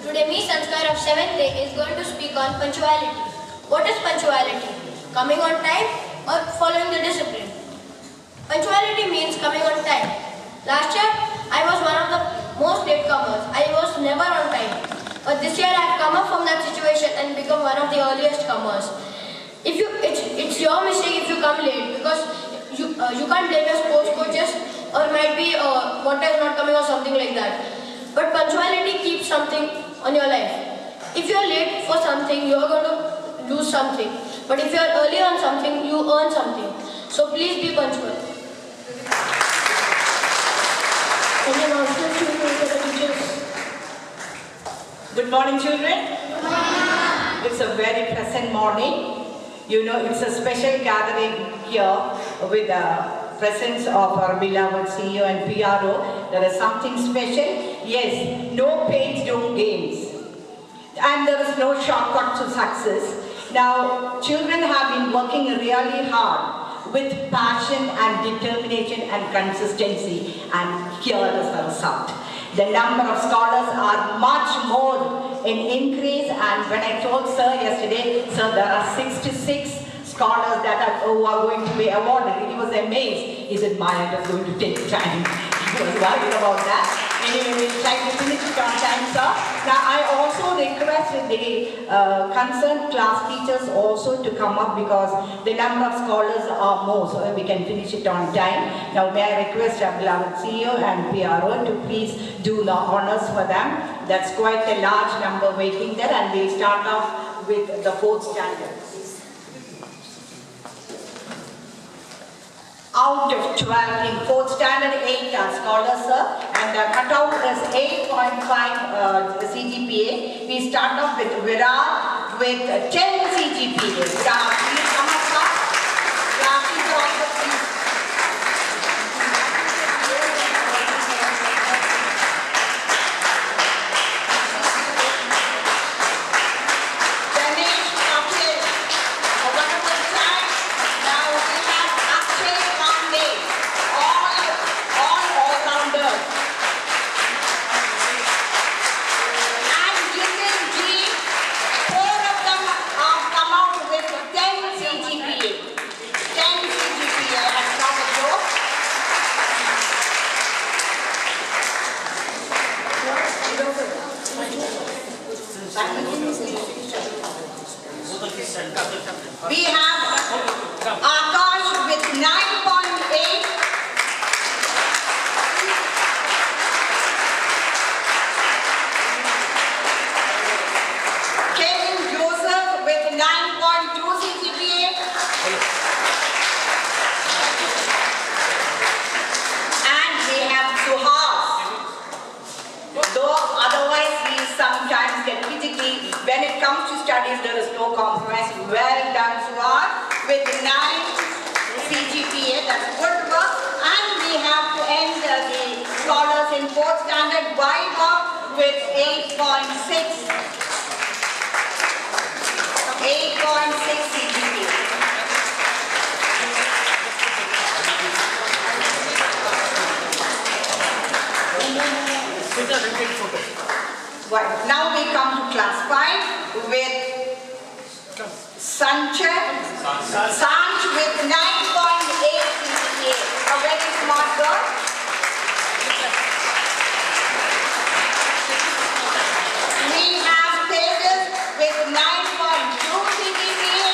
Today, me, Sanskar of 7th day, is going to speak on punctuality. What is punctuality? Coming on time or following the discipline? Punctuality means coming on time. Last year, I was one of the most late comers. I was never on time. But this year, I have come up from that situation and become one of the earliest comers. It's your mistake if you come late, because you can't blame your sports coaches, or might be water is not coming or something like that. But punctuality keeps something on your life. If you're late for something, you're going to lose something. But if you're early on something, you earn something. So please be punctual. Good morning, children. Good morning. It's a very pleasant morning. You know, it's a special gathering here with the presence of our beloved CEO and PRO. There is something special. Yes, no pains, no gains. And there is no shortcut to success. Now, children have been working really hard with passion and determination and consistency, and here is the result. The number of scholars are much more in increase, and when I told Sir yesterday, Sir, there are 66 scholars who are going to be awarded. He was amazed. He said, Maya, it is going to take time. He was worried about that. Anyway, we'll try to finish it on time, sir. Now, I also request the concerned class teachers also to come up, because the number of scholars are more, so we can finish it on time. Now, may I request our beloved CEO and PRO to please do the honors for them. That's quite a large number waiting there, and we'll start off with the 4th standard. Out of 12 in 4th standard, 8 are scholars, sir, and the cutoff is 8.5 CGPA. We start off with Virat with 10 CGPA. Virat, please come up, sir. Class teacher also, please. We have Akash with 9.8. Kevin Joseph with 9.2 CGPA. And we have Suhas. Though otherwise he sometimes gets physically, when it comes to studies there is no compromise. Well done, Suhas, with 9 CGPA. That's good work. And we have to end the scholars in 4th standard Vaibhav with 8.6. 8.6 CGPA. Right. Now we come to class 5 with Sanch with 9.8 CGPA. A very smart girl. We have Tejas with 9.2 CGPA.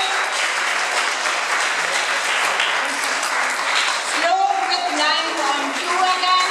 Slow with 9.2 again.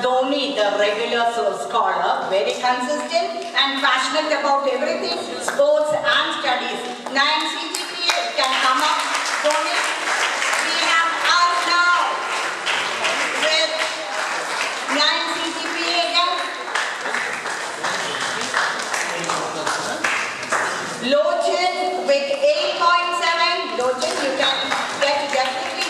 Dhoni, the regular scholar, very consistent and passionate about everything, sports and studies. 9 CGPA can come up. Dhoni. We have Arnav with 9 CGPA again. Lochin with 8.7. Lochin, you can get definitely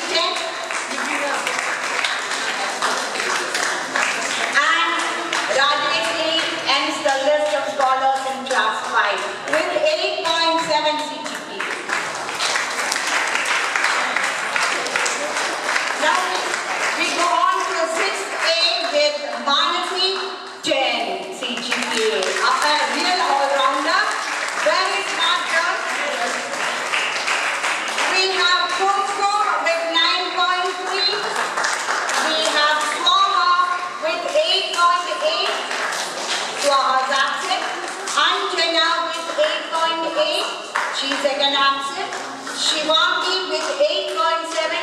She's second absent. Shivangi with 8.7,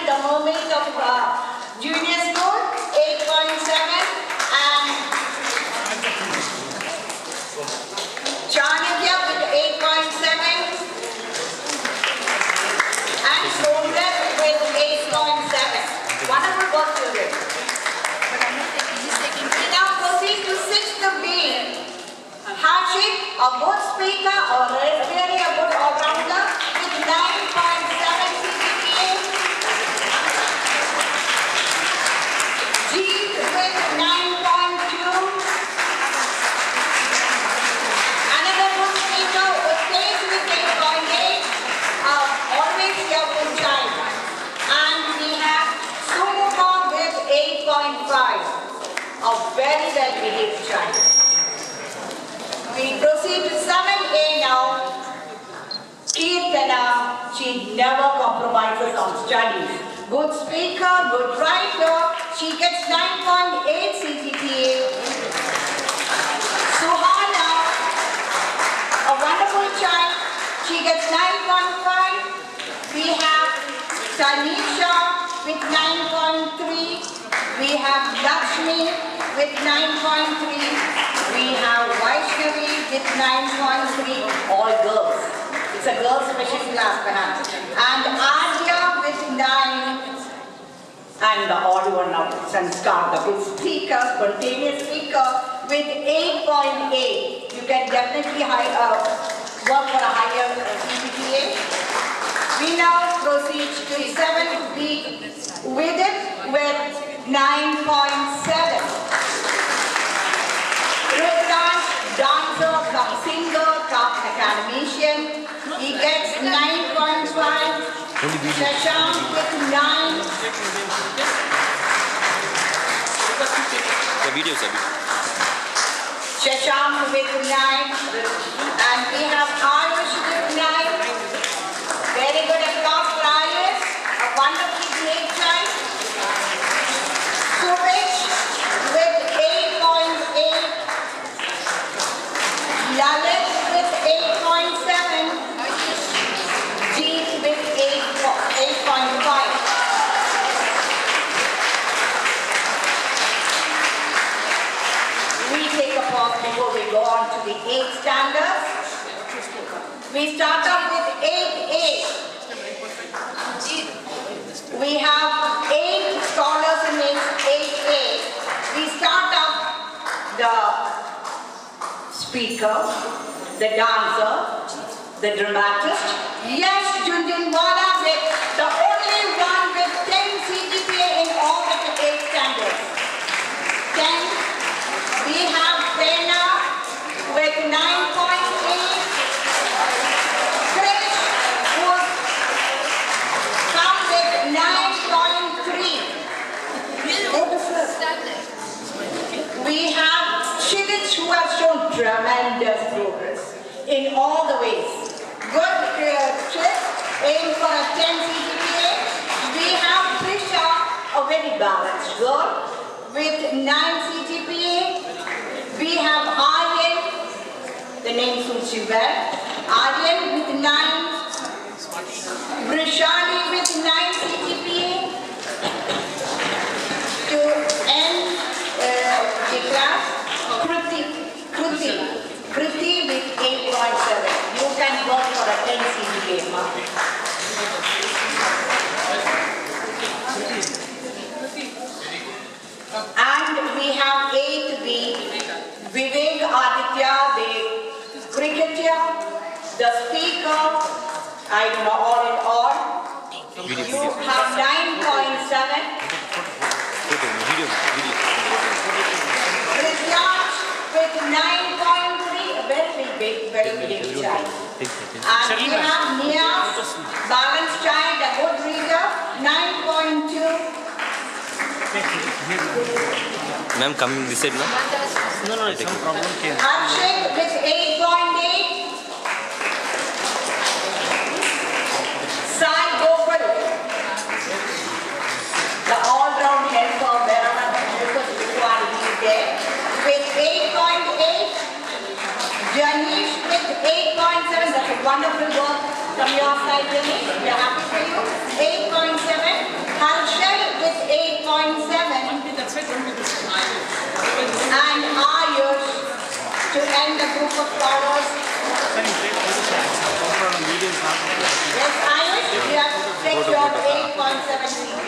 the mermaid of junior school, 8.7. And Chanakya with 8.7. And Somrat with 8.7. Wonderful work, children. We now proceed to 6th B. Hashik, a good speaker, or really a good all-rounder, with 9.7 CGPA. Jeet with 9.2. Another good speaker, Uttesh with 8.8. Always your good child. And we have Sumukha with 8.5. A very well-behaved child. We proceed to 7A now. Kirtana, she never compromises on studies. Good speaker, good writer. She gets 9.8 CGPA. Suhana, a wonderful child. She gets 9.5. We have Tanisha with 9.3. We have Lakshmi with 9.3. We have Vaishnavi with 9.3, all girls. It's a girls' special class perhaps. And Adya with 9. And the odd one now, Sanskar, the good speaker, spontaneous speaker, with 8.8. You can definitely work for a higher CGPA. We now proceed to 7B with it with 9.7. Rudrash, dancer, come singer, come academician. He gets 9.5. Shashank with 9. The videos are Shashank with 9. And we have Ayush with 9. Very good applause for Ayush. A wonderfully great child. Subich with 8.8. Lalit with 8.7. Jeet with 8.5. We take a pause before we go on to the 8th standards. We start off with 8A. We have 8 scholars in 8A. We start off the speaker, the dancer, the dramatist. Yes, Junjunwala with the only one with 10 CGPA in all the 8 standards. 10. We have Prerna with 9.8. Krish would come with 9.3. We have Shivich who has shown tremendous progress in all the ways. Good trip, aim for a 10 CGPA. We have Trisha, a very balanced girl, with 9 CGPA. We have Aryan, the name suits you well. Aryan with 9. Brishani with 9 CGPA. To end the class, Kruti with 8.7. You can work for a 10 CGPA mark. And we have 8B, Vivek Aditya, the cricketer, the speaker, I don't know, all in all. You have 9.7. Prithyash with 9.3, a very big child. And we have Nia, balanced child, a good reader, 9.2. Ma'am, coming this side, ma'am. No, it's some problem here. Abhishek with 8.8. Sai Gopal, the all-round helper, wherever the required to be there, with 8.8. Janish with 8.7. That's a wonderful work. from your side, Jenny. We are happy for you. 8.7. Harshal with 8.7. And Ayush to end the group of scholars. Yes, Ayush, you have to take your 8.7.